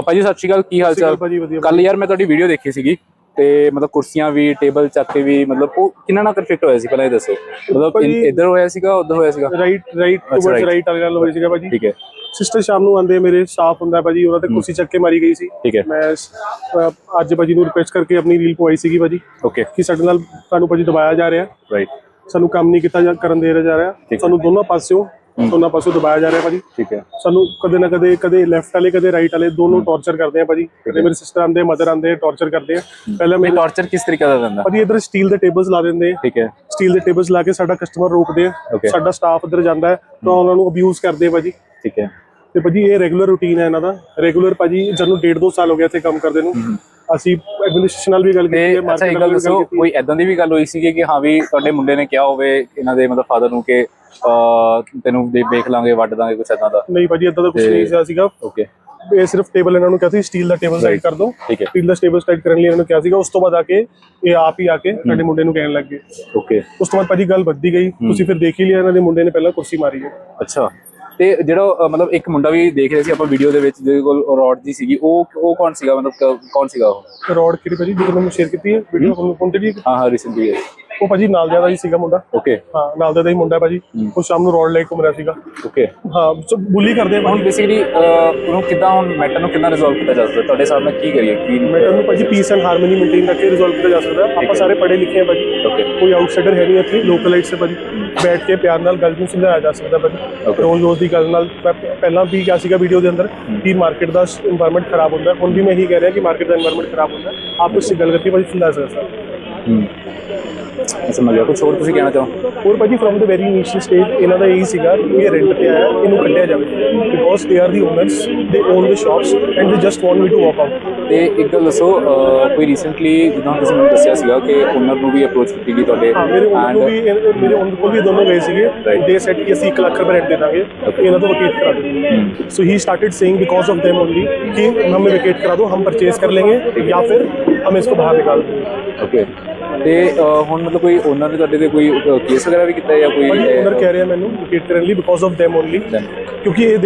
ਭਾਜੀ ਸਤਿ ਸ਼੍ਰੀ ਅਕਾਲ, ਕੀ ਹਾਲ ਚਾਲ? ਕੱਲ ਯਾਰ ਮੈਂ ਤੁਹਾਡੀ ਵੀਡੀਓ ਦੇਖੀ ਸੀਗੀ ਤੇ ਮਤਲਬ ਕੁਰਸੀਆਂ ਵੀ ਟੇਬਲ ਚੱਕੇ ਵੀ ਮਤਲਬ ਉਹ ਕਿੰਨਾ ਨਾਲ ਫਿੱਟ ਹੋਇਆ ਸੀ ਪਹਿਲਾਂ ਇਹ ਦੱਸੋ। ਮਤਲਬ ਇੱਧਰ ਹੋਇਆ ਸੀਗਾ ਉਧਰ ਹੋਇਆ ਸੀਗਾ? ਰਾਈਟ ਟੂਵਰਡਸ ਰਾਈਟ ਵਾਲੇ ਨਾਲ ਹੋਈ ਸੀਗਾ ਭਾਜੀ। ਠੀਕ ਹੈ। ਸਿਸਟਰ ਸ਼ਾਮ ਨੂੰ ਆਉਂਦੇ ਮੇਰੇ ਸਟਾਫ ਹੁੰਦਾ ਭਾਜੀ, ਉਹਨਾਂ ਤੇ ਕੁਰਸੀ ਚੱਕ ਕੇ ਮਾਰੀ ਗਈ ਸੀ। ਠੀਕ ਹੈ। ਮੈਂ ਅੱਜ ਭਾਜੀ ਨੂੰ ਰਿਕੁਐਸਟ ਕਰਕੇ ਆਪਣੀ ਰੀਲ ਪਵਾਈ ਸੀਗੀ ਭਾਜੀ। ਓਕੇ। ਕਿ ਸਾਡੇ ਨਾਲ ਤੁਹਾਨੂੰ ਭਾਜੀ ਦਬਾਇਆ ਜਾ ਰਿਹਾ, ਰਾਈਟ, ਸਾਨੂੰ ਕੰਮ ਨਹੀਂ ਕੀਤਾ ਕਰਨ ਦੇ ਜਾ ਰਿਹਾ, ਸਾਨੂੰ ਦੋਨਾਂ ਪਾਸਿਓਂ ਦਬਾਇਆ ਜਾ ਰਿਹਾ ਭਾਜੀ। ਠੀਕ ਹੈ। ਸਾਨੂੰ ਕਦੇ ਨਾ ਕਦੇ ਲੈਫਟ ਵਾਲੇ ਕਦੇ ਰਾਈਟ ਵਾਲੇ ਦੋਨੋਂ ਟੌਰਚਰ ਕਰਦੇ ਆ ਭਾਜੀ। ਕਦੇ ਮੇਰੇ ਸਿਸਟਰ ਆਉਂਦੇ, ਮਦਰ ਆਉਂਦੇ, ਟੌਰਚਰ ਕਰਦੇ ਆ। ਪਹਿਲਾਂ ਮੈਂ ਟੌਰਚਰ ਕਿਸ ਤਰੀਕੇ ਦਾ ਦਿੰਦਾ ਭਾਜੀ? ਇੱਧਰ ਸਟੀਲ ਦੇ ਟੇਬਲਸ ਲਾ ਦਿੰਦੇ। ਠੀਕ ਹੈ। ਸਟੀਲ ਦੇ ਟੇਬਲਸ ਲਾ ਕੇ ਸਾਡਾ ਕਸਟਮਰ ਰੋਕਦੇ ਆ, ਸਾਡਾ ਸਟਾਫ ਇੱਧਰ ਜਾਂਦਾ ਹੈ ਤਾਂ ਉਹਨਾਂ ਨੂੰ ਅਬਿਊਜ਼ ਕਰਦੇ ਆ ਭਾਜੀ। ਠੀਕ ਹੈ। ਤੇ ਭਾਜੀ ਇਹ ਰੈਗੂਲਰ ਰੂਟੀਨ ਹੈ ਇਹਨਾਂ ਦਾ। ਰੈਗੂਲਰ ਭਾਜੀ ਜਦੋਂ 1.5-2 ਸਾਲ ਹੋ ਗਿਆ ਇੱਥੇ ਕੰਮ ਕਰਦੇ ਨੂੰ। ਅਸੀਂ ਐਡਮਿਨਿਸਟ੍ਰੇਸ਼ਨ ਨਾਲ ਵੀ ਗੱਲ ਕੀਤੀ ਹੈ, ਅੱਛਾ ਇੱਕ ਗੱਲ ਦੱਸੋ, ਕੋਈ ਐਦਾਂ ਦੀ ਵੀ ਗੱਲ ਹੋਈ ਸੀ ਕਿ ਹਾਂ ਵੀ ਤੁਹਾਡੇ ਮੁੰਡੇ ਨੇ ਕਿਹਾ ਹੋਵੇ ਇਹਨਾਂ ਦੇ ਮਤਲਬ ਫਾਦਰ ਨੂੰ ਕਿ ਤੈਨੂੰ ਦੇਖ ਲਾਂਗੇ, ਵੱਢ ਦਾਂਗੇ, ਕੁਛ ਐਦਾਂ ਦਾ? ਨਹੀਂ ਭਾਜੀ ਏਦਾਂ ਦਾ ਕੁਝ ਨਹੀਂ ਸੀਗਾ। ਓਕੇ। ਇਹ ਸਿਰਫ ਟੇਬਲ ਇਹਨਾਂ ਨੂੰ ਕਿਹਾ ਸੀ ਸਟੀਲ ਦਾ ਟੇਬਲ ਸਾਈਡ ਕਰ ਦੋ। ਠੀਕ ਹੈ। ਸਟੀਲ ਦਾ ਟੇਬਲ ਸਾਈਡ ਕਰਨ ਲਈ ਇਹਨਾਂ ਨੂੰ ਕਿਹਾ ਸੀਗਾ। ਉਸ ਤੋਂ ਬਾਅਦ ਆ ਕੇ ਇਹ ਆਪ ਹੀ ਆ ਕੇ ਸਾਡੇ ਮੁੰਡੇ ਨੂੰ ਕਹਿਣ ਲੱਗ ਗਏ। ਓਕੇ। ਉਸ ਤੋਂ ਬਾਅਦ ਭਾਜੀ ਗੱਲ ਵੱਧਦੀ ਗਈ। ਤੁਸੀਂ ਫਿਰ ਦੇਖ ਹੀ ਲਿਆ ਇਹਨਾਂ ਦੇ ਮੁੰਡੇ ਨੇ ਪਹਿਲਾਂ ਕੁਰਸੀ ਮਾਰੀ ਹੈ। ਅੱਛਾ। ਤੇ ਜਿਹੜਾ ਮਤਲਬ ਇੱਕ ਮੁੰਡਾ ਵੀ ਦੇਖ ਰਹੇ ਸੀ ਆਪਾਂ ਵੀਡੀਓ ਦੇ ਵਿੱਚ ਜਿਹਦੇ ਕੋਲ ਰੋਡ ਜੀ ਸੀਗੀ, ਉਹ ਕੌਣ ਸੀਗਾ? ਮਤਲਬ ਕੌਣ ਸੀਗਾ ਉਹ? ਰੋਡ ਕਿਹੜੀ ਭਾਜੀ ਜਿਹਨੂੰ ਮੈਨੂੰ ਸ਼ੇਅਰ ਕੀਤੀ ਹੈ ਵੀਡੀਓ ਹੁਣ ਤੇ? ਹਾਂ ਰੀਸੈਂਟਲੀ ਉਹ ਭਾਜੀ ਨਾਲ ਦਾ ਹੀ ਸੀਗਾ ਮੁੰਡਾ। ਓਕੇ। ਹਾਂ ਨਾਲ ਦਾ ਹੀ ਮੁੰਡਾ ਭਾਜੀ। ਉਹ ਸ਼ਾਮ ਨੂੰ ਰੋਡ ਲੈ ਕੇ ਘੁੰਮ ਰਿਹਾ ਸੀਗਾ। ਓਕੇ। ਹਾਂ ਬੁਲੀ ਕਰਦੇ ਹੁਣ ਬੇਸਿਕਲੀ ਉਹਨੂੰ ਕਿੱਦਾਂ, ਹੁਣ ਮੈਟਰ ਨੂੰ ਕਿੱਦਾਂ ਰਿਜ਼ੋਲਵ ਕੀਤਾ ਜਾ ਸਕਦਾ ਤੁਹਾਡੇ ਹਿਸਾਬ ਨਾਲ? ਕੀ ਕਰੀਏ? ਕੀ ਮੈਟਰ ਨੂੰ ਭਾਜੀ ਪੀਸ ਐਂਡ ਹਾਰਮਨੀ ਮੇਨਟੇਨ ਕਰਕੇ ਰਿਜ਼ੋਲਵ ਕੀਤਾ ਜਾ ਸਕਦਾ। ਆਪਾਂ ਸਾਰੇ ਪੜ੍ਹੇ ਲਿਖੇ ਆ ਭਾਜੀ। ਓਕੇ। ਕੋਈ ਆਊਟਸਾਈਡਰ ਹੈ ਨਹੀਂ ਇੱਥੇ, ਲੋਕਲਾਈਟਸ ਹੈ ਭਾਜੀ। ਬੈਠ ਕੇ ਪਿਆਰ ਨਾਲ ਗੱਲ ਨੂੰ ਸੁਲਝਾਇਆ ਜਾ ਸਕਦਾ ਭਾਜੀ। ਰੋਜ਼ ਦੀ ਗੱਲ ਨਾਲ ਪਹਿਲਾਂ ਵੀ ਕਿਹਾ ਸੀਗਾ ਵੀਡੀਓ ਦੇ ਅੰਦਰ ਕਿ ਮਾਰਕੀਟ ਦਾ ਇਨਵਾਇਰਨਮੈਂਟ ਖਰਾਬ ਹੁੰਦਾ। ਹੁਣ ਵੀ ਮੈਂ ਇਹੀ ਕਹਿ ਰਿਹਾ ਕਿ ਮਾਰਕੀਟ ਦਾ ਇਨਵਾਇਰਨਮੈਂਟ ਖਰਾਬ ਹੁੰਦਾ। ਆਪ ਉਸ ਗੱਲ ਕਰਕੇ ਭਾਜੀ ਸੁਲਝਾ ਸਕਦਾ। ਸਮਝ ਗਿਆ। ਕੁਛ ਹੋਰ ਤੁਸੀਂ ਕਹਿਣਾ ਚਾਹੋ? ਹੋਰ ਭਾਜੀ firm the very initial stage ਇਹਨਾਂ ਦਾ ਇਹੀ ਸੀਗਾ ਕਿ ਇਹ ਰੈਂਟ ਤੇ ਆਇਆ, ਇਹਨੂੰ ਕੱਢਿਆ ਜਾਵੇ because they are the owners, they own the shops and they just want me to walk out. ਤੇ ਇੱਕ ਗੱਲ ਦੱਸੋ, ਕੋਈ ਰੀਸੈਂਟਲੀ ਜਿੱਦਾਂ ਤੁਸੀਂ ਮੈਨੂੰ ਦੱਸਿਆ ਸੀਗਾ ਕਿ ਓਨਰ ਨੂੰ ਵੀ ਅਪਰੋਚ ਕੀਤੀ ਗਈ ਤੁਹਾਡੇ? ਮੇਰੇ ਓਨਰ ਕੋਲ ਵੀ ਦੋਨੋਂ ਗਏ ਸੀਗੇ। ਦੇ ਸੈਟ ਕਿ ਅਸੀਂ 1 ਲੱਖ ਰੁਪਏ ਰੈਂਟ ਦੇ ਦਾਂਗੇ, ਇਹਨਾਂ ਤੋਂ ਵਕੀਟ ਕਰਾ दो। So he started saying because of them only कि हमें वेकेट करा दो, हम परचेज कर लेंगे या फिर हम इसको बाहर निकाल देंगे। ओके। ਤੇ ਹੁਣ ਮਤਲਬ ਕੋਈ ਓਨਰ ਨੇ ਤੁਹਾਡੇ ਤੇ ਕੋਈ ਕੇਸ ਵਗੈਰਾ ਵੀ ਕੀਤਾ ਜਾਂ ਕੋਈ? ਓਨਰ ਕਹਿ ਰਿਹਾ ਮੈਨੂੰ ਵਿਕੇਟ ਕਰਨ ਲਈ ਬਿਕੋਜ਼ ਆਫ them ਓਨਲੀ, ਕਿਉਂਕਿ ਇਹ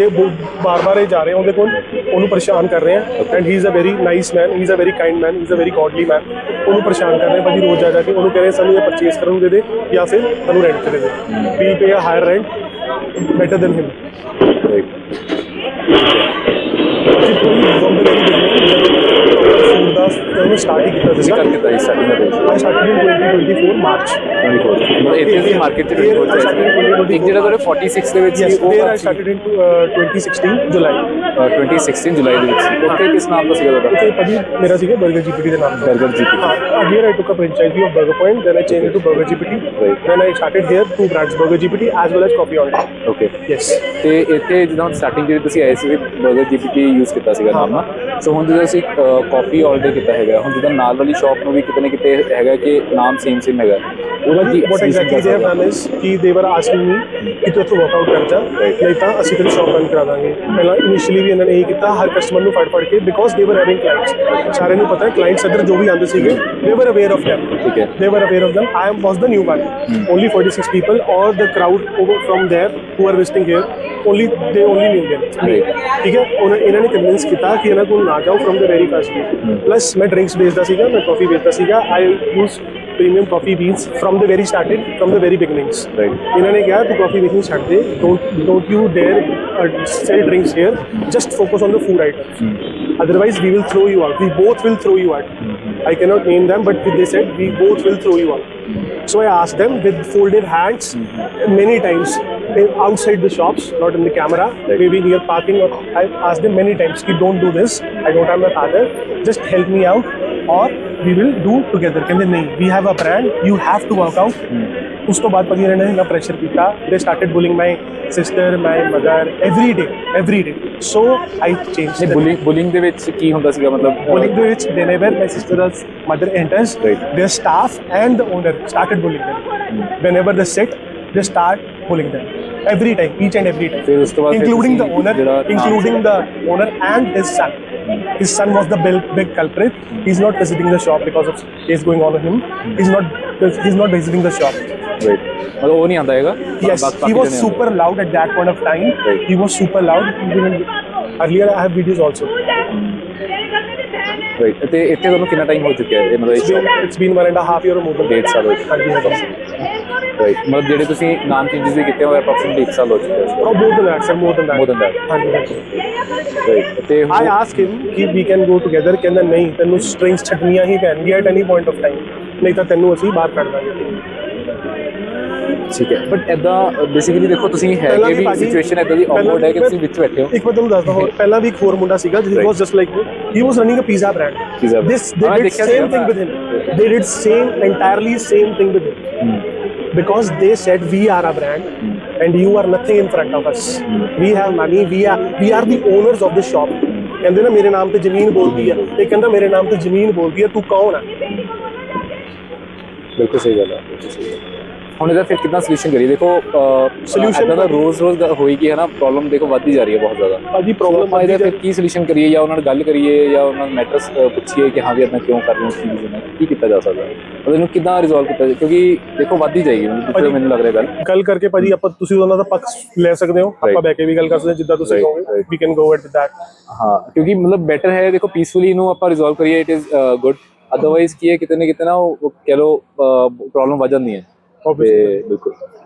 ਬਾਰ-ਬਾਰ ਇਹ ਜਾ ਰਹੇ ਉਹਦੇ ਕੋਲ, ਉਹਨੂੰ ਪਰੇਸ਼ਾਨ ਕਰ ਰਹੇ ਆ। And he is a very nice man, he is a very kind man, he is a very godly man. ਉਹਨੂੰ ਪਰੇਸ਼ਾਨ ਕਰ ਰਹੇ ਭਾਜੀ ਰੋਜ਼ ਜਾ ਕੇ। ਉਹਨੂੰ ਕਹਿ ਰਹੇ ਸਾਨੂੰ ਇਹ ਪਰਚੇਸ ਕਰਨ ਨੂੰ ਦੇ ਦੇ ਜਾਂ ਫਿਰ ਸਾਨੂੰ ਰੈਂਟ ਤੇ ਦੇ ਦੇ। ਵੀ ਪੇ ਅ ਹਾਇਰ ਰੈਂਟ ਬੈਟਰ ਦੈਨ ਹਿਮ। ਉਹਨੂੰ ਸਟਾਰਟ ਹੀ ਕੀਤਾ ਸੀ। ਕਰ ਦਿੱਤਾ ਇਸ ਸਟਾਰਟਿੰਗ ਦੇ ਵਿੱਚ? ਆਈ ਸਟਾਰਟਡ ਇਨ 2024 ਮਾਰਚ। 24 ਮਤਲਬ ਇੱਥੇ ਦੀ ਮਾਰਕੀਟ ਚ ਇੱਕ ਜਿਹੜਾ ਤੁਹਾਡੇ 46 ਦੇ ਵਿੱਚ ਸੀ ਉਹ ਆਈ ਸਟਾਰਟਡ ਇਨ 2016 ਜੁਲਾਈ। 2016 ਜੁਲਾਈ ਦੇ ਵਿੱਚ। ਉੱਥੇ ਕਿਸ ਨਾਮ ਦਾ ਸੀਗਾ ਤੁਹਾਡਾ? ਉੱਥੇ ਭਾਜੀ ਮੇਰਾ ਸੀਗਾ ਬਰਗਰ ਜੀਪੀਟੀ ਦੇ ਨਾਮ। Burger GPT. ਹਾਂ। Here I took a franchisee of Burger Point, then I changed it to Burger GPT. Then I started here 2 brands, Burger GPT as well as Coffee Order. Okay. Yes. ਤੇ ਇੱਥੇ ਜਦੋਂ starting ਜਿਹੜੀ ਤੁਸੀਂ ਆਏ ਸੀ burger GPT use ਕੀਤਾ ਸੀਗਾ ਨਾਮ ਨਾ, ਸੋ ਹੁਣ ਜਦੋਂ ਅਸੀਂ ਕਾਫੀ ਆਰਡਰ ਕੀਤਾ ਹੈਗਾ, ਹੁਣ ਜਦੋਂ ਨਾਲ ਵਾਲੀ ਸ਼ਾਪ ਨੂੰ ਵੀ ਕਿਤੇ ਨਾ ਕਿਤੇ ਹੈਗਾ ਕਿ ਨਾਮ ਸੇਮ ਹੈਗਾ, ਉਹਦਾ ਕੀ what exactly they have done is ਕਿ they were asking me ਕਿ ਤੂੰ ਇੱਥੋਂ ਵਾਕ ਆਊਟ ਕਰ ਜਾ, ਨਹੀਂ ਤਾਂ ਅਸੀਂ ਤੇਰੀ ਸ਼ਾਪ ਬੰਦ ਕਰਾ ਦਾਂਗੇ। ਪਹਿਲਾਂ ਇਨੀਸ਼ੀਅਲੀ ਵੀ ਇਹਨਾਂ ਨੇ ਇਹੀ ਕੀਤਾ, ਹਰ ਕਸਟਮਰ ਨੂੰ ਫੜ ਕੇ, ਬਿਕੋਜ਼ ਦੇ ਵਰ ਹੈਵਿੰਗ ਕਲਾਇੰਟਸ। ਸਾਰਿਆਂ ਨੂੰ ਪਤਾ ਹੈ ਕਲਾਇੰਟਸ ਇੱਧਰ ਜੋ ਵੀ ਆਉਂਦੇ ਸੀਗੇ they were aware of them. ਠੀਕ ਹੈ। They were aware of them. I was the new one. Only 46 people or the crowd over from there who are visiting here, they only knew them. ठीक है। ਇਹਨਾਂ ਨੇ convince ਕੀਤਾ ਕਿ ਇਹਨਾਂ ਕੋਲ ਨਾ ਜਾਓ from the very first day. Plus ਮੈਂ ਡਰਿੰਕਸ ਵੇਚਦਾ ਸੀਗਾ, ਮੈਂ ਕਾਫੀ ਵੇਚਦਾ ਸੀਗਾ। I use premium coffee beans from the very started, from the very beginnings. ਇਹਨਾਂ ਨੇ ਕਿਹਾ ਤੂੰ ਕਾਫੀ ਵੇਚਣੀ ਛੱਡ ਦੇ, don't you dare sell drinks here, just focus on the food items. Otherwise we will throw you out, we both will throw you out. I cannot name them, but they said we both will throw you out. So I asked them with folded hands many times outside the shops, not in the camera, maybe near parking. I asked them many times कि don't do this, I don't have my father, just help me out or we will do together. ਕਹਿੰਦੇ ਨਹੀਂ, we have a brand, you have to work out. ਉਸ ਤੋਂ ਬਾਅਦ ਭਾਜੀ ਇਹਨਾਂ ਨੇ ਨਾ ਪ੍ਰੈਸ਼ਰ ਕੀਤਾ। they started bullying my sister, my mother every day. So I changed. bullying ਦੇ ਵਿੱਚ ਕੀ ਹੁੰਦਾ ਸੀਗਾ? ਮਤਲਬ bullying ਦੇ ਵਿੱਚ whenever my sister's mother enters, their staff and the owner started bullying them. Whenever they sit, they start bullying them every time, each and every time, including the owner and his son. His son was the big culprit. He's not visiting the shop because of case going on with him. He's not visiting the shop. Right, मतलब वो नहीं आंदा हैगा। Yes, he was super loud at that point of time. Right. He was super loud. Even earlier, I have videos also. Right. ਤੇ ਇੱਥੇ ਤੁਹਾਨੂੰ ਕਿੰਨਾ time ਹੋ ਚੁੱਕਿਆ ਹੈ ਮਤਲਬ It's been 1.5 years or more than 1.5 ਸਾਲ ਹੋ ਚੁੱਕੇ ਹਾਂਜੀ ਰਾਈਟ, ਮਤਲਬ ਜਿਹੜੇ ਤੁਸੀਂ ਨਾਮ ਚੇਂਜਸ ਵੀ ਕੀਤੇ ਹੋਏ ਅਪਰੋਕਸੀਮੇਟਲੀ 1 ਸਾਲ ਹੋ ਚੁੱਕਿਆ ਹੈ। more than that, sir, more than that. More than that. ਹਾਂਜੀ ਰਾਈਟ। ਤੇ I asked him ਕਿ we can go together, ਕਹਿੰਦਾ ਨਹੀਂ ਤੈਨੂੰ ਸਟ੍ਰਿੰਗਸ ਛੱਡਣੀਆਂ ਹੀ ਪੈਣਗੀਆਂ at any point of time, ਨਹੀਂ ਤਾਂ ਤੈਨੂੰ ਅਸੀਂ ਬਾਹਰ ਕੱਢ ਦਾਂਗੇ। ਠੀਕ ਹੈ, ਬਟ ਐਦਾਂ ਬੇਸਿਕਲੀ ਦੇਖੋ ਤੁਸੀਂ ਹੈ ਪਹਿਲਾਂ ਕਿ ਵੀ ਵੀ ਭਾਜੀ- ਸਿਚੁਏਸ਼ਨ ਐਦਾਂ ਦੀ ਔਕਵਰਡ ਹੈ ਕਿ ਤੁਸੀਂ ਵਿੱਚ ਬੈਠੇ ਹੋ। ਇੱਕ ਮੈਂ ਤੁਹਾਨੂੰ ਦੱਸਦਾ ਹੋਰ, ਪਹਿਲਾਂ ਵੀ ਇੱਕ ਹੋਰ ਮੁੰਡਾ ਸੀਗਾ ਜਿਸ Right. Was just like he was running a pizza brand. Pizza brand. This they ਹਾਂ, did ਦੇਖਿਆ same ਸੀਗਾ thing ਮੈਂ। with him. They did entirely same thing with him. Because they said we are a brand and you are nothing in front of us. We have money, we are the owners of this shop. ਕਹਿੰਦੇ ਨਾ ਮੇਰੇ ਨਾਮ ਤੇ ਜ਼ਮੀਨ ਬੋਲਦੀ ਹੈ, ਇਹ ਕਹਿੰਦਾ ਮੇਰੇ ਨਾਮ ਤੇ ਜ਼ਮੀਨ ਬੋਲਦੀ ਹੈ, ਤੂੰ ਕੌਣ ਹੈ? ਬਿਲਕੁਲ ਸਹੀ ਗੱਲ ਹੈ, ਬਿਲਕੁਲ ਸਹੀ ਗੱਲ। ਹੁਣ ਇਹਦਾ ਫਿਰ ਕਿੱਦਾਂ ਸੋਲੂਸ਼ਨ ਕਰੀਏ? ਦੇਖੋ Solution ਇਦਾਂ ਦਾ ਰੋਜ਼ ਹੋਏਗੀ ਹੈ ਨਾ, ਪ੍ਰੋਬਲਮ ਦੇਖੋ ਵੱਧਦੀ ਜਾ ਰਹੀ ਹੈ ਬਹੁਤ ਜ਼ਿਆਦਾ। ਭਾਜੀ ਪ੍ਰੋਬਲਮ ਪ੍ਰੋਬਲਮ ਇਹਦਾ ਫਿਰ ਕੀ ਸੋਲੂਸ਼ਨ ਕਰੀਏ? ਜਾਂ ਉਹਨਾਂ ਨਾਲ ਗੱਲ ਕਰੀਏ ਜਾਂ ਉਹਨਾਂ ਨੂੰ ਮੈਟਰਸ ਪੁੱਛੀਏ ਕਿ ਹਾਂ ਵੀ ਇਦਾਂ ਕਿਉਂ ਕਰ ਰਹੇ ਹੋ, ਕੀ ਰੀਜ਼ਨ ਹੈ, ਕੀ ਕੀਤਾ ਜਾ ਸਕਦਾ ਹੈ, ਮਤਲਬ ਇਹਨੂੰ ਕਿੱਦਾਂ ਰਿਜ਼ੋਲਵ ਕੀਤਾ ਜਾਏ? ਕਿਉਂਕਿ ਦੇਖੋ ਵੱਧਦੀ ਜਾਏਗੀ ਮੈਨੂੰ ਲੱਗ ਰਿਹਾ ਗੱਲ ਕਰਕੇ ਭਾਜੀ ਆਪਾਂ ਤੁਸੀਂ ਉਹਨਾਂ ਦਾ ਪੱਖ ਲੈ ਸਕਦੇ ਹੋ, ਆਪਾਂ ਬਹਿ ਕੇ ਵੀ ਗੱਲ ਕਰ ਸਕਦੇ ਹਾਂ ਜਿੱਦਾਂ ਤੁਸੀਂ ਕਹੋਗੇ। We can go at with that. ਹਾਂ, ਕਿਉਂਕਿ ਮਤਲਬ ਬੈਟਰ ਹੈ ਦੇਖੋ ਪੀਸਫੁਲੀ ਇਹਨੂੰ ਆਪਾਂ ਰਿਜ਼ੋਲਵ ਕਰੀਏ, ਇਟ ਇਜ਼ ਗੁੱਡ। ਅਦਰਵਾਈਜ਼ ਕੀ ਹੈ ਕਿਤੇ ਨਾ ਕਿਤੇ ਨਾ ਉਹ ਕਹਿ ਲਓ ਪ੍ਰੋਬਲਮ ਵੱਧ ਜਾਂਦੀ ਹੈ। ਤੇ ਬਿਲਕੁਲ।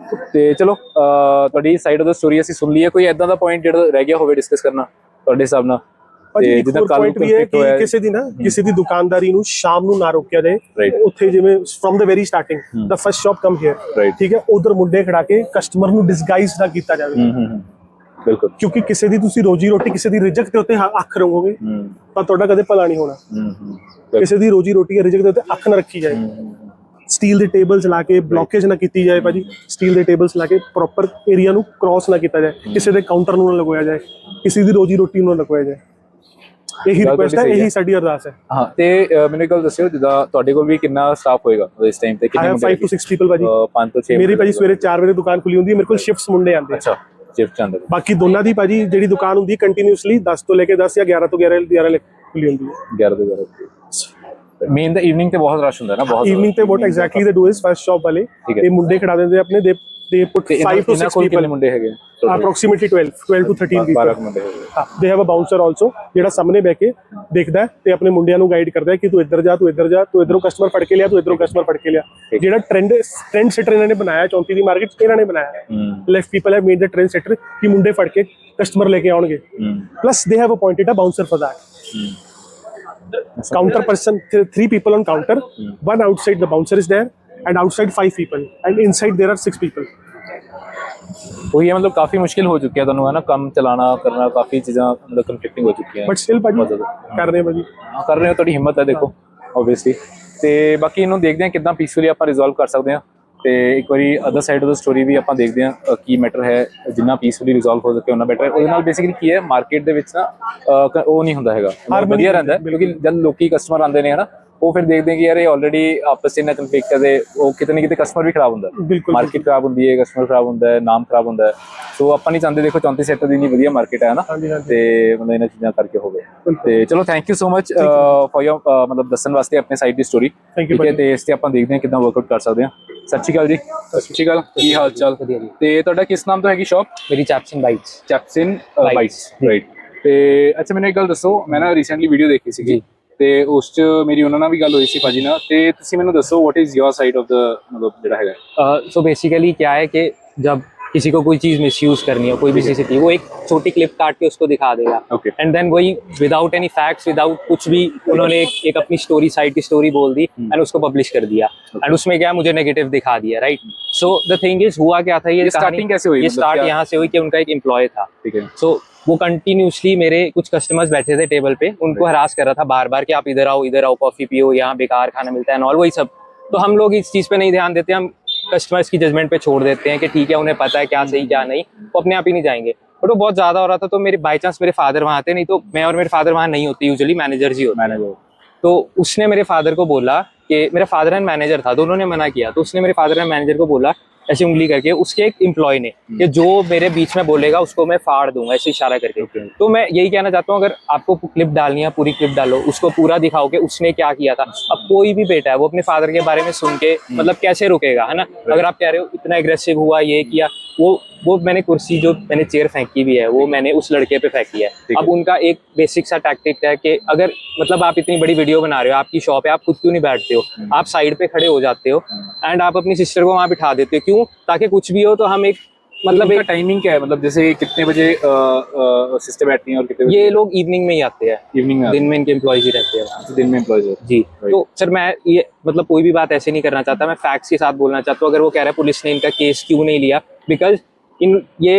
ਤੇ ਚਲੋ ਤੁਹਾਡੀ ਸਾਈਡ ਆਫ ਦਾ ਸਟੋਰੀ ਅਸੀਂ ਸੁਣ ਲਈ ਹੈ। ਕੋਈ ਐਦਾਂ ਦਾ ਪੁਆਇੰਟ ਜਿਹੜਾ ਰਹਿ ਗਿਆ ਹੋਵੇ ਡਿਸਕਸ ਕਰਨਾ ਤੁਹਾਡੇ ਹਿਸਾਬ ਨਾਲ? ਭਾਜੀ ਇੱਕ ਹੋਰ ਪੁਆਇੰਟ ਵੀ ਹੈ ਕਿ ਕਿਸੇ ਦੀ ਦੁਕਾਨਦਾਰੀ ਨੂੰ ਸ਼ਾਮ ਨੂੰ ਨਾ ਰੋਕਿਆ ਜਾਏ। ਉੱਥੇ ਜਿਵੇਂ ਫਰਮ ਦ ਵੈਰੀ ਸਟਾਰਟਿੰਗ ਦਾ ਫਰਸਟ ਸ਼ਾਪ ਕਮ ਹੇਅਰ, ਠੀਕ ਹੈ, ਉਧਰ ਮੁੰਡੇ ਖੜਾ ਕੇ ਕਸਟਮਰ ਨੂੰ ਡਿਸਗਾਈਜ਼ ਨਾ ਕੀਤਾ ਜਾਵੇ। ਬਿਲਕੁਲ, ਕਿਉਂਕਿ ਕਿਸੇ ਦੀ ਤੁਸੀਂ ਰੋਜੀ ਰੋਟੀ, ਕਿਸੇ ਦੀ ਰਿਜ਼ਕ ਦੇ ਉੱਤੇ ਅੱਖ ਰੋਗੋਗੇ ਤਾਂ ਤੁਹਾਡਾ ਕਦੇ ਭਲਾ ਨਹੀਂ ਹੋਣਾ। ਕਿਸੇ ਦੀ ਰੋਜੀ ਰੋਟੀ ਰਿਜ਼ਕ ਦੇ ਉੱਤੇ ਅੱਖ ਨਾ ਰੱਖੀ ਜਾਏ। ਸਟੀਲ ਦੇ ਟੇਬਲਸ ਲਾ ਕੇ ਬਲੌਕੇਜ ਨਾ ਕੀਤੀ ਜਾਏ ਭਾਜੀ। ਸਟੀਲ ਦੇ ਟੇਬਲਸ ਲਾ ਕੇ ਪ੍ਰੋਪਰ ਏਰੀਆ ਨੂੰ ਕ੍ਰਾਸ ਨਾ ਕੀਤਾ ਜਾਏ। ਕਿਸੇ ਦੇ ਕਾਊਂਟਰ ਨੂੰ ਨਾ ਲਗਵਾਇਆ ਜਾਏ, ਕਿਸੇ ਦੀ ਰੋਜੀ ਰੋਟੀ ਨੂੰ ਨਾ ਲਗਵਾਇਆ ਜਾਏ। ਇਹੀ ਰਿਕੁਐਸਟ ਹੈ, ਇਹੀ ਸਾਡੀ ਅਰਦਾਸ ਹੈ। ਹਾਂ, ਤੇ ਮੈਨੂੰ ਇੱਕ ਗੱਲ ਦੱਸਿਓ, ਜਿੱਦਾਂ ਤੁਹਾਡੇ ਕੋਲ ਵੀ ਕਿੰਨਾ ਸਟਾਫ ਹੋਏਗਾ ਇਸ ਟਾਈਮ ਤੇ? ਕਿੰਨੇ? 5 to 6 ਪੀਪਲ ਭਾਜੀ। 5 ਤੋਂ 6 ਮੇਰੀ ਭਾਜੀ ਸਵੇਰੇ 4 ਵਜੇ ਦੁਕਾਨ ਖੁੱਲੀ ਹੁੰਦੀ ਹੈ, ਮੇਰੇ ਕੋਲ ਸ਼ਿਫਟਸ ਮੁੰਡੇ ਆਉਂਦੇ। ਅੱਛਾ, ਸ਼ਿਫਟ ਆਉਂਦੇ। ਬਾਕੀ ਦੋਨਾਂ ਦੀ ਭਾਜੀ ਜਿਹੜੀ ਦੁਕਾਨ ਹੁੰਦੀ ਹੈ ਕੰਟੀਨਿਊਸਲੀ 10 ਤੋਂ ਲੈ ਕੇ 10 ਜਾਂ 11 ਤੋਂ 11 ਖੁੱਲੀ ਹੁੰਦੀ ਹੈ। 11 ਤੋਂ 11 ਮੇਨ ਤਾਂ ਈਵਨਿੰਗ ਤੇ ਬਹੁਤ ਰਸ਼ ਹੁੰਦਾ ਹੈ ਨਾ, ਬਹੁਤ ਈਵਨਿੰਗ ਤੇ ਬਹੁਤ ਐਗਜ਼ੈਕਟਲੀ ਦੇ ਡੂ ਇਸ ਫਰਸਟ ਸ਼ਾਪ ਵਾਲੇ ਇਹ ਮੁੰਡੇ ਖੜਾ ਦਿੰਦੇ ਆਪਣੇ ਦੇ ਪੁੱਟ 5 to 6 ਪੀਪਲ। ਕਿੰਨੇ ਮੁੰਡੇ ਹੈਗੇ? approximately 12 to 13 people। 12 ਮੁੰਡੇ ਹੈਗੇ। They have a bouncer also ਜਿਹੜਾ ਸਾਹਮਣੇ ਬਹਿ ਕੇ ਦੇਖਦਾ ਹੈ ਤੇ ਆਪਣੇ ਮੁੰਡਿਆਂ ਨੂੰ ਗਾਈਡ ਕਰਦਾ ਹੈ ਕਿ ਤੂੰ ਇੱਧਰ ਜਾ, ਤੂੰ ਇੱਧਰ ਜਾ, ਤੂੰ ਇੱਧਰੋਂ ਕਸਟਮਰ ਫੜ ਕੇ ਲਿਆ, ਤੂੰ ਇੱਧਰੋਂ ਕਸਟਮਰ ਫੜ ਕੇ ਲਿਆ। ਜਿਹੜਾ ਟ੍ਰੈਂਡ ਸੈਟਰ ਇਹਨਾਂ ਨੇ ਬਣਾਇਆ 34 ਦੀ ਮਾਰਕੀਟ ਇਹਨਾਂ ਨੇ ਬਣਾਇਆ। Left people have made the trend centre ਕਿ ਮੁੰਡੇ ਫੜ ਕੇ ਕਸਟਮਰ ਲੈ ਕੇ ਆਉਣਗੇ। Plus they have appointed a bouncer for that. counter person, 3 people on counter, one outside the bouncer is there and outside 5 people and inside there are 6 people। वही है, मतलब काफी मुश्किल हो चुकी है ਤੁਹਾਨੂੰ है ना, ਕੰਮ ਚਲਾਣਾ ਕਰਨਾ, ਕਾਫੀ ਚੀਜ਼ਾਂ मतलब ਕੰਫਲਿਕਟਿੰਗ ਹੋ ਚੁੱਕੀ ਹੈ। ਬਟ ਸਟਿਲ ਭਾਜੀ ਕਰ ਰਹੇ ਭਾਜੀ, ਕਰ ਰਹੇ ਹੋ, ਤੁਹਾਡੀ ਹਿੰਮਤ ਹੈ ਦੇਖੋ ਆਬਵੀਅਸਲੀ। ਤੇ ਬਾਕੀ ਇਹਨੂੰ ਦੇਖਦੇ ਹਾਂ ਕਿੱਦਾਂ ਪੀਸਫੁਲੀ ਆਪਾਂ ਰਿਜ਼ੋਲਵ ਕਰ ਸਕਦੇ ਹਾਂ। ਤੇ ਇੱਕ ਵਾਰੀ other side of the story ਵੀ ਆਪਾਂ ਦੇਖਦੇ ਹਾਂ ਕੀ ਮੈਟਰ ਹੈ। ਜਿੰਨਾ ਪੀਸਫੁਲੀ ਰਿਜ਼ੋਲਵ ਹੋ ਸਕੇ ਉਹਨਾਂ ਬੈਟਰ ਹੈ। ਉਹਦੇ ਨਾਲ ਬੇਸਿਕਲੀ ਕੀ ਹੈ, ਮਾਰਕੀਟ ਦੇ ਵਿੱਚ ਨਾ ਉਹ ਨਹੀਂ ਹੁੰਦਾ ਹੈਗਾ, ਵਧੀਆ ਰਹਿੰਦਾ। ਕਿਉਂਕਿ ਜਦ ਲੋਕੀ ਕਸਟਮਰ ਆਉਂਦੇ ਨੇ ਹਨਾ, ਉਹ ਫਿਰ ਦੇਖਦੇ ਕਿ ਯਾਰ ਇਹ ਆਲਰੇਡੀ ਆਪਸ ਚ ਇੰਨਾ ਕੰਫਲਿਕਟ ਹੈ, ਤੇ ਉਹ ਕਿਤੇ ਨਾ ਕਿਤੇ ਕਸਟਮਰ ਵੀ ਖਰਾਬ ਹੁੰਦਾ, ਮਾਰਕੀਟ ਖਰਾਬ ਹੁੰਦੀ ਹੈ, ਕਸਟਮਰ ਖਰਾਬ ਹੁੰਦਾ ਹੈ, ਨਾਮ ਖਰਾਬ ਹੁੰਦਾ ਹੈ। ਸੋ ਆਪਾਂ ਨਹੀਂ ਚਾਹੁੰਦੇ ਦੇਖੋ 34 ਸੈਕਟਰ ਦੀ ਇੰਨੀ ਵਧੀਆ ਮਾਰਕੀਟ ਹੈ ਨਾ, ਤੇ ਮਤਲਬ ਇਹਨਾਂ ਚੀਜ਼ਾਂ ਕਰਕੇ ਹੋਵੇ। ਤੇ ਚਲੋ thank you so much for your ਮਤਲਬ ਦੱਸਣ ਵਾਸਤੇ ਆਪਣੇ ਸਾਈਡ ਦੀ ਸਟੋਰੀ। ਠੀਕ ਹੈ, ਤੇ ਇਸ ਤੇ ਆਪਾਂ ਦੇਖਦੇ ਹਾਂ ਕਿੱਦਾਂ ਵਰਕਆਊਟ ਕਰ ਸਕਦੇ ਹਾਂ। ਸਤਿ ਸ਼੍ਰੀ ਅਕਾਲ ਜੀ। ਸਤਿ ਸ਼੍ਰੀ ਅਕਾਲ, ਕੀ ਹਾਲ ਚਾਲ? ਤੇ ਤੁਹਾਡਾ ਕਿਸ ਨਾਮ ਤੋਂ ਹੈਗੀ ਸ਼ਾਪ? ਮੇਰੀ ਚੈਪਸਿਨ ਬਾਈਟਸ। ਚੈਪਸਿਨ ਬਾਈਟਸ, ਰਾਈਟ। ਤੇ ਅੱਛਾ, ਮੈਨੂੰ ਇੱਕ ਗੱਲ ਦੱਸੋ, ਮੈਂ ਨਾ ਰੀਸੈਂਟਲੀ ਵੀਡੀਓ ਦੇਖੀ ਸੀਗੀ ਤੇ ਉਸ ਚ ਮੇਰੀ ਉਹਨਾਂ ਨਾਲ ਵੀ ਗੱਲ ਹੋਈ ਸੀ ਭਾਜੀ ਨਾਲ। ਤੇ ਤੁਸੀਂ ਮੈਨੂੰ ਦੱਸੋ what is your side of the मतलब ਜਿਹੜਾ ਹੈਗਾ। सो बेसिकली क्या है कि जब किसी को कोई चीज मिसयूज करनी है, कोई भी सीसीटीवी, वो एक छोटी क्लिप काट के उसको दिखा देगा एंड देन वही विदाउट एनी फैक्ट्स, विदाउट कुछ भी उन्होंने एक अपनी स्टोरी, साइड की स्टोरी बोल दी एंड उसको पब्लिश कर दिया एंड उसमें क्या मुझे नेगेटिव दिखा दिया, right. So the thing is हुआ क्या था, ये स्टार्टिंग कैसे हुई? ये स्टार्ट यहाँ से हुई कि उनका एक एम्प्लॉय था, ठीक है। सो वो कंटिन्यूसली मेरे कुछ कस्टमर्स बैठे थे टेबल पे, उनको हरास कर रहा था बार बार कि आप इधर आओ, कॉफी पियो, यहाँ बेकार खाना मिलता है और वही सब। तो हम लोग इस चीज पे नहीं ध्यान देते, हम कस्टमर्स की जजमेंट पे छोड़ देते हैं कि ठीक है, उन्हें पता है क्या सही क्या नहीं, वो अपने आप ही नहीं जाएंगे। बट वो बहुत ज्यादा हो रहा था, तो मेरे बाई चांस मेरे फादर वहाँ थे, नहीं तो मैं और मेरे फादर वहाँ नहीं होते, यूजुअली मैनेजर ही होते। तो उसने मेरे फादर को बोला कि मेरा फादर एंड मैनेजर था, दोनों ने मना किया, तो उसने मेरे फादर एंड मैनेजर को बोला ऐसी उंगली करके उसके एक एम्प्लॉय ने कि जो मेरे बीच में बोलेगा उसको मैं फाड़ दूंगा, ऐसे इशारा करके। तो मैं यही कहना चाहता हूँ, अगर आपको क्लिप डालनी है पूरी क्लिप डालो, उसको पूरा दिखाओ कि उसने क्या किया था। अब कोई भी बेटा है वो अपने फादर के बारे में सुन के मतलब कैसे रुकेगा, है ना। अगर आप कह रहे हो इतना एग्रेसिव हुआ, ये किया, वो मैंने कुर्सी जो मैंने चेयर फेंकी भी है वो मैंने उस लड़के पे फेंकी है। अब उनका एक बेसिक सा टैक्टिक है कि अगर मतलब आप इतनी बड़ी वीडियो बना रहे हो, आपकी शॉप है, आप खुद क्यों नहीं बैठते हो, आप साइड पे खड़े हो जाते हो एंड आप अपनी सिस्टर को वहां बिठा देते हो, क्यों, ताकि कुछ भी हो तो हम एक मतलब एक टाइमिंग क्या है, मतलब जैसे कितने बजे सिस्टर बैठती हैं और कितने बजे? ये लोग इवनिंग में ही आते हैं, इवनिंग में दिन में इनके एम्प्लॉयज ही रहते हैं। दिन में एम्प्लॉयज जी। तो सर मैं ये मतलब कोई भी बात ऐसे नहीं करना चाहता, मैं फैक्ट्स के साथ बोलना चाहता हूँ। अगर वो कह रहा है पुलिस ने इनका केस क्यों नहीं लिया, बिकॉज ये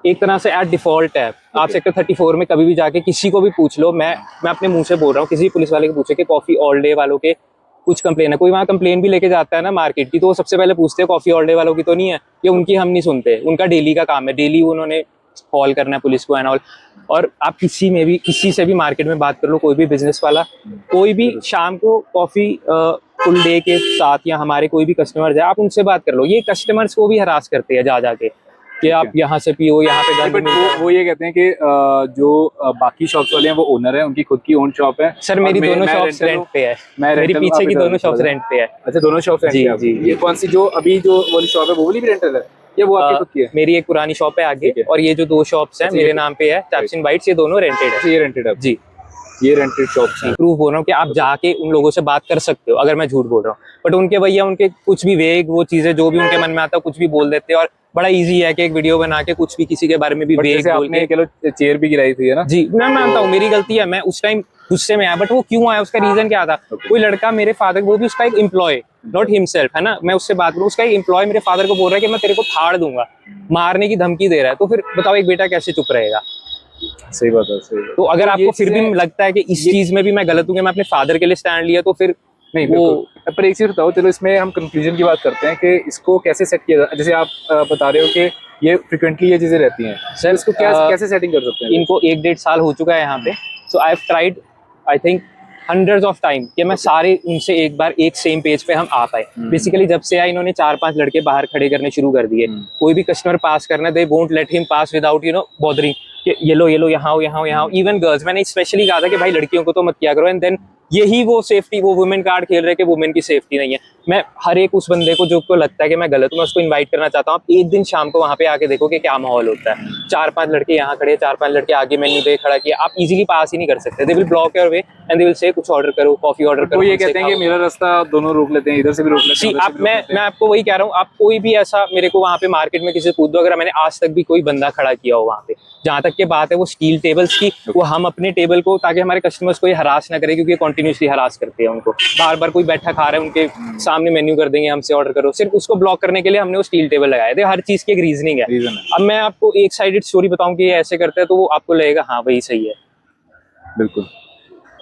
एक तरह से एट डिफॉल्ट है। आप सेक्टर 34 में कभी भी जाके किसी को भी पूछ लो, मैं अपने मुंह से बोल रहा हूँ, किसी भी पुलिस वाले को पूछे कि कॉफी ऑल डे वालों के कुछ कंप्लेन है, कोई वहाँ कंप्लेन भी लेके जाता है ना मार्केट की, तो वो सबसे पहले पूछते हैं कॉफी ऑल डे वालों की तो नहीं है, ये उनकी हम नहीं सुनते। उनका डेली का काम है, डेली उन्होंने कॉल करना है पुलिस को एंड ऑल। और आप किसी से भी मार्केट में बात कर लो, कोई भी बिजनेस वाला, कोई भी शाम को कॉफी फुल डे के साथ या हमारे कोई भी कस्टमर है, आप उनसे बात कर लो। ये कस्टमर्स को भी हरास करते हैं जा जाके कि आप यहाँ से पियो, यहाँ पे गंद मिलता है। वो ये कहते हैं कि जो बाकी शॉप्स वाले हैं वो ओनर है, उनकी खुद की ओन शॉप है। सर मेरी दोनों शॉप्स रेंट पे है, मेरी पीछे की दोनों शॉप्स रेंट पे है। अच्छा, दोनों शॉप्स रेंट पे है। ये कौन सी जो अभी जो वाली शॉप है वो वाली भी रेंटल है या वो आपकी खुद की है? मेरी एक पुरानी शॉप है आगे, और ये जो दो शॉप्स हैं मेरे नाम पे है, टैप्स एंड बाइट्स, ये दोनों रेंटेड है। ये रेंटेड है जी, ये रेंटेड शॉप्स हैं। प्रूव बोल रहा हूँ कि आप जाके उन लोगों से बात कर सकते हो, अगर मैं झूठ बोल रहा हूँ। बट उनके भैया उनके कुछ भी वेग वो चीजें जो भी उनके मन में आता है कुछ भी बोल देते हैं, और बड़ा इजी है कि एक वीडियो बना के कुछ भी किसी के बारे में भी वेग बोल के। चलो चेयर भी गिराई थी, है ना? जी, मैं मानता हूँ मेरी गलती है, मैं उस टाइम गुस्से में आया, बट वो क्यों आया, उसका रीजन क्या था? कोई लड़का मेरे फादर, वो भी उसका एक एम्प्लॉय, नॉट हिमसेल्फ, है ना, मैं उससे बात करूँ, उसका एक एम्प्लॉय मेरे फादर को बोल रहा है कि मैं तेरे को फाड़ दूंगा, मारने की धमकी दे रहा है। तो फिर बताओ एक बेटा कैसे चुप रहेगा? सही बात है, सही बात। तो अगर आपको फिर भी लगता है कि इस चीज में भी मैं गलत हूँ, मैं अपने फादर के लिए स्टैंड लिया, तो फिर नहीं वो। पर एक चीज बताओ, चलो इसमें हम कंक्लूजन की बात करते हैं कि इसको कैसे सेट किया जाए। जैसे आप बता रहे हो कि ये फ्रिक्वेंटली ये चीजें रहती हैं सर, इसको कैसे सेटिंग कर सकते हैं? इनको 1-1.5 साल हो चुका है यहाँ पे, so I have tried I think hundreds of time कि मैं सारे उनसे एक बार एक सेम पेज पे हम आ पाए। बेसिकली जब से आए इन्होंने 4-5 लड़के बाहर खड़े करने शुरू कर दिए। कोई भी कस्टमर पास करना, they won't let him pass without bothering कि ये लो यहाँ हो। इवन गर्ल्स, मैंने स्पेशली कहा था कि भाई लड़कियों को तो मत किया करो, एंड देन यही वो सेफ्टी, वो वुमेन कार्ड खेल रहे कि वुमेन की सेफ्टी नहीं है। मैं हर एक उस बंदे को जो को लगता है कि मैं गलत हूँ, मैं उसको इनवाइट करना चाहता हूँ, आप एक दिन शाम को वहाँ पे आके देखो कि क्या माहौल होता है। 4-5 लड़के यहाँ खड़े, 4-5 लड़के आगे मेन्यू पे खड़ा किया, आप इजीली पास ही नहीं कर सकते। They will block your way and they will say कुछ ऑर्डर करो, कॉफी ऑर्डर करो। वो ये कहते हैं कि मेरा रास्ता दोनों रोक लेते हैं, इधर से भी रोक लेते हैं। आप मैं आपको वही कह रहा हूँ, आप कोई भी ऐसा मेरे को वहाँ पे मार्केट में किसी से पूछ दो, अगर मैंने आज तक भी कोई बंदा खड़ा किया हो वहाँ पे, जहाँ तक की बात है वो स्टील टेबल्स की, वो हम अपने टेबल को, ताकि हमारे कस्टमर्स को ये हरास ना करे, क्योंकि कंटिन्यूसली हरास करते हैं उनको। बार बार कोई बैठा खा रहा है, उनके सामने मेन्यू कर देंगे, हमसे ऑर्डर करो, सिर्फ उसको ब्लॉक करने के लिए हमने वो स्टील टेबल लगाए थे। हर चीज की एक रीजनिंग है। अब मैं आपको एक साइडेड स्टोरी बताऊं कि ये ऐसे करते हैं, तो वो आपको लगेगा हाँ वही सही है। बिल्कुल।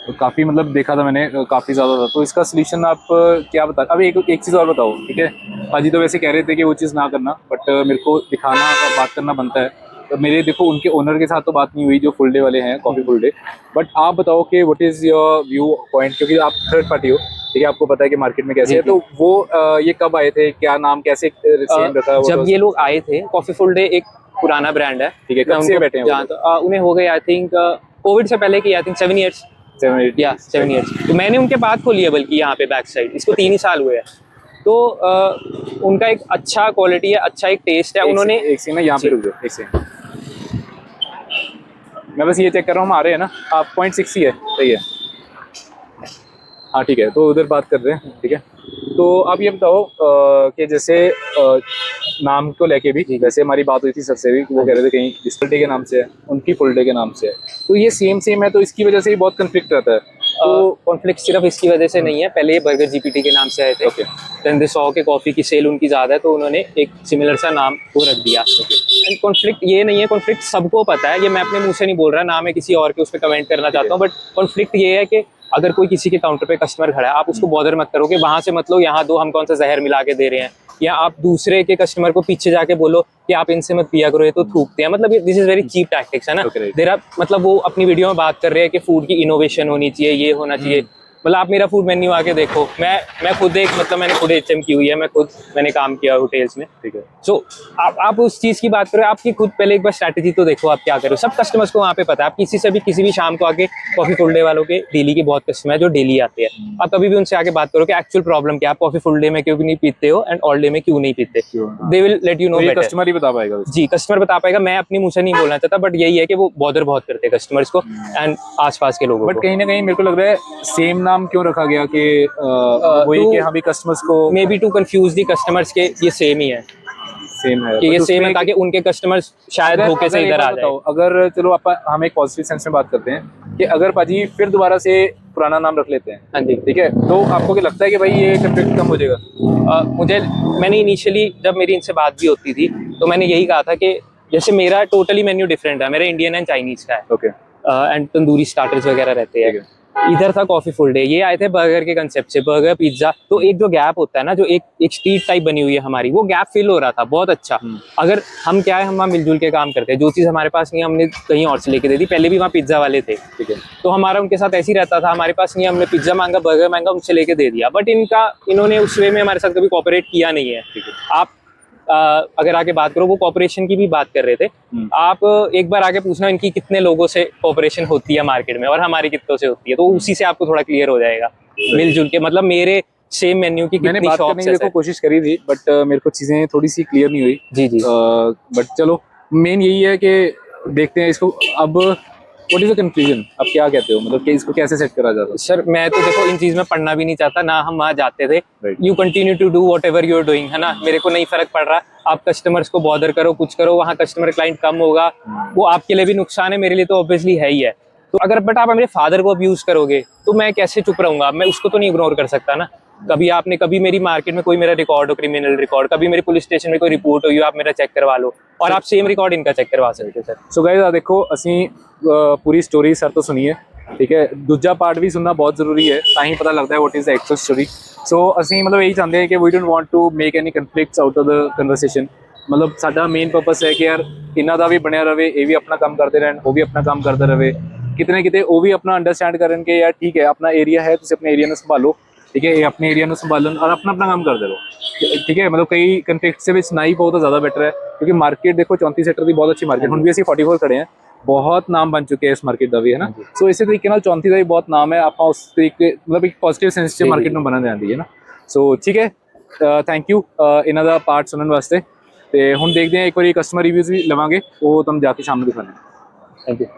तो काफी मतलब देखा था मैंने, काफी ज्यादा था। तो इसका सोल्यूशन आप क्या बता? अब एक चीज और बताओ, ठीक है? पाजी तो वैसे कह रहे थे कि वो चीज ना करना, बट मेरे को दिखाना और बात करना बनता है। तो मेरे देखो उनके ओनर के साथ तो बात नहीं हुई जो फुल डे वाले हैं, कॉफी फुल डे, बट आप बताओ कि what is your view point, क्योंकि आप थर्ड पार्टी हो, ठीक है, आपको पता है कि मार्केट में कैसे है। तो वो ये कब आए थे, क्या नाम, कैसे सेम रखा? जब ये लोग आए थे, कॉफी फुल डे एक पुराना ब्रांड है, ठीक है, कब से बैठे हैं? उन्हें हो गए आई थिंक कोविड से पहले की, आई थिंक 7 years 7 years। तो मैंने उनके बाद खोली है, बल्कि यहाँ पे बैक साइड, इसको 3 ही साल हुए हैं। तो उनका एक अच्छा क्वालिटी है, अच्छा एक टेस्ट है। उन्होंने एक सेकंड यहाँ पे रुक जाओ, एक सेकंड, मैं बस ये चेक कर रहा हूँ, आ रहे हैं ना आप? 0.6 ही है, सही है, हाँ ठीक है। तो उधर बात कर रहे हैं, ठीक है। तो आप ये बताओ कि जैसे नाम को लेके भी, वैसे हमारी बात हुई थी सबसे भी, वो कह रहे थे कहीं इस फुल डे के नाम से है, उनकी फुल डे के नाम से है, तो ये सेम है, तो इसकी वजह से ही बहुत कन्फ्लिक्ट रहता है। तो कॉन्फ्लिक्ट सिर्फ इसकी वजह से नहीं है, पहले ये बर्गर जीपीटी के नाम से आए थे, देन दे सॉ के कॉफी की सेल उनकी ज्यादा है, तो उन्होंने एक सिमिलर सा नाम को रख दिया। एंड कॉन्फ्लिक्ट ये नहीं है, कॉन्फ्लिक्ट सबको पता है, ये मैं अपने मुंह से नहीं बोल रहा, ना मैं किसी और के उस पर कमेंट करना चाहता हूँ, बट कॉन्फ्लिक्ट ये है कि अगर कोई किसी के काउंटर पे कस्टमर खड़ा है, आप उसको बॉदर मत करो कि वहां से मतलब यहाँ दो, हम कौन सा जहर मिला के दे रहे हैं, या आप दूसरे के कस्टमर को पीछे जाके बोलो कि आप इनसे मत पिया करो, ये तो थूकते हैं। मतलब this is very cheap tactics, है ना। देर मतलब वो अपनी वीडियो में बात कर रहे हैं कि फूड की इनोवेशन होनी चाहिए, ये होना चाहिए, मतलब आप मेरा फूड मेन्यू आके देखो, मैं खुद एक मतलब मैंने खुद HM की हुई है, मैंने काम किया होटल्स में, ठीक है। सो आप उस चीज की बात करो, आपकी खुद पहले एक बार स्ट्रैटेजी तो देखो आप क्या करो। सब कस्टमर्स को वहाँ पे पता है, आप किसी भी शाम को आके कॉफी फुल डे वालों के, डेली के बहुत कस्टमर है जो डेली आते हैं, आप कभी भी उनसे आके बात करो कि एक्चुअल प्रॉब्लम क्या, आप कॉफी फुल डे में क्यों नहीं पीते हो एंड ऑल डे में क्यों नहीं पीते, they will let you know better. Customer ही बता पाएगा। जी, कस्टमर बता पाएगा, मैं अपनी मुंह से नहीं बोलना चाहता, बट यही है कि वो बॉदर बहुत करते हैं कस्टमर्स को एंड आसपास के लोगों बट को। कहीं ना कहीं मेरे को लग रहा है सेम नाम क्यों रखा गया कि वही कि हाँ भी कस्टमर्स को maybe to confuse the customers के ये सेम ही है, सेम है कि ये But सेम है उसमें ताकि उनके कस्टमर्स शायद धोखे से एक इधर बात आ जाए। बताओ, अगर चलो हम एक पॉजिटिव सेंस में बात करते हैं कि अगर पाजी फिर दोबारा से पुराना नाम रख लेते हैं, हाँ जी, ठीक है, तो आपको क्या लगता है कि भाई ये कंफ्लिक्ट कम हो जाएगा? मैंने इनिशियली जब मेरी इनसे बात भी होती थी तो मैंने यही कहा था कि जैसे मेरा टोटली मेन्यू डिफरेंट है, मेरा इंडियन एंड चाइनीज का है, ओके, एंड तंदूरी स्टार्टर्स वगैरह रहते हैं। इधर था कॉफी फुल डे, ये आए थे बर्गर के कंसेप्ट से, बर्गर पिज्जा। तो एक जो गैप होता है ना, जो एक स्ट्रीट टाइप बनी हुई है हमारी, वो गैप फिल हो रहा था बहुत अच्छा। अगर हम क्या है, हम वहाँ मिलजुल के काम करते हैं, जो चीज़ हमारे पास नहीं हमने कहीं और से लेके दे दी। पहले भी वहाँ पिज्जा वाले थे, ठीक है, तो हमारा उनके साथ ऐसे ही रहता था, हमारे पास नहीं, हमने पिज्जा मांगा, बर्गर मांगा, उनसे लेके दे दिया। बट इन्होंने उस वे में हमारे साथ कभी कोऑपरेट किया नहीं है। आप अगर आगे बात करो, वो कॉपरेशन की भी बात कर रहे थे, आप एक बार आगे पूछना इनकी कितने लोगों से कॉपरेशन होती है मार्केट में और हमारी कितनों से होती है, तो उसी से आपको थोड़ा क्लियर हो जाएगा मिलजुल के। मतलब मेरे सेम मेन्यू की मैंने कितनी बात करने शॉप्स की है देखो कोशिश करी थी, बट मेरे को चीज़ें थोड़ी सी क्लियर नहीं हुई। जी जी। बट चलो, मेन यही है कि देखते हैं इसको अब। व्हाट इज द कंफ्यूजन, अब क्या कहते हो, मतलब कि इसको कैसे सेट करा जाता है? सर मैं तो देखो इन चीज में पढ़ना भी नहीं चाहता, ना हम वहाँ जाते थे। Right. You continue to do whatever you are doing, है ना, मेरे को नहीं फर्क पड़ रहा। आप कस्टमर्स को बॉदर करो, कुछ करो, वहाँ कस्टमर क्लाइंट कम होगा, वो आपके लिए भी नुकसान है, मेरे लिए तो ऑब्वियसली है ही है। तो अगर बट आप मेरे फादर को अब्यूज करोगे तो मैं कैसे चुप रहूंगा, मैं उसको तो नहीं इग्नोर कर सकता ना। कभी मेरी मार्केट में कोई मेरा रिकॉर्ड हो, क्रिमिनल रिकॉर्ड, कभी मेरी पुलिस स्टेशन में कोई रिपोर्ट हो, आप मेरा चेक करवा लो, और आप सेम रिकॉर्ड इनका चेक करवा सकते हो सर। सो गाइस देखो, ਅਸੀਂ पूरी स्टोरी सर तो सुनी है, ठीक है, दूजा पार्ट भी सुनना बहुत ਜ਼ਰੂਰੀ ਹੈ, ਤਾਂ ਹੀ ਪਤਾ ਲੱਗਦਾ ਹੈ what is the actual story. So ਅਸੀਂ मतलब यही चाहते हैं कि we don't want to make any conflicts out of the conversation. मतलब ਸਾਡਾ ਮੇਨ ਪਰਪਸ ਹੈ ਕਿ ਯਾਰ ਇਹਨਾਂ ਦਾ ਵੀ ਬਣਿਆ ਰਵੇ, ਇਹ ਵੀ ਆਪਣਾ ਕੰਮ ਕਰਦੇ ਰਹਿਣ, ਉਹ ਵੀ ਆਪਣਾ ਕੰਮ ਕਰਦਾ ਰਵੇ, ਕਿਤੇ ਨਾ ਕਿਤੇ ਉਹ ਵੀ ਆਪਣਾ ਅੰਡਰਸਟੈਂਡ ਕਰਨ ਕਿ ਯਾਰ ਠੀਕ ਹੈ ਆਪਣਾ ਏਰੀਆ ਹੈ, ਤੁਸੀਂ ਆਪਣੇ ਏਰੀਆ ਨੂੰ ਸੰਭਾਲੋ, ठीक है, ये अपने एरिया में संभालन और अपना अपना काम करते रहो, ठीक है। मतलब कई कंफ्लिक्ट से ना ही पाओ तो ज़्यादा बेटर है, क्योंकि मार्केट देखो 34 सेक्टर की बहुत अच्छी मार्केट, हम भी ਅਸੀਂ 44 खड़े हैं, बहुत नाम बन चुके हैं इस मार्केट का भी, है ना। सो इसी तरीके 34 का भी बहुत नाम है, आप उस तरीके मतलब एक पॉजिटिव सेंस से मार्केट में बनने आती है ना। सो ठीक है, थैंक यू इन्हों का पार्ट सुनने वास्ते। तो हम देखते हैं, एक बार कस्टमर रिव्यूज़ भी लवांगे, वो तुम जाके शाम को दिखाने। Thank you.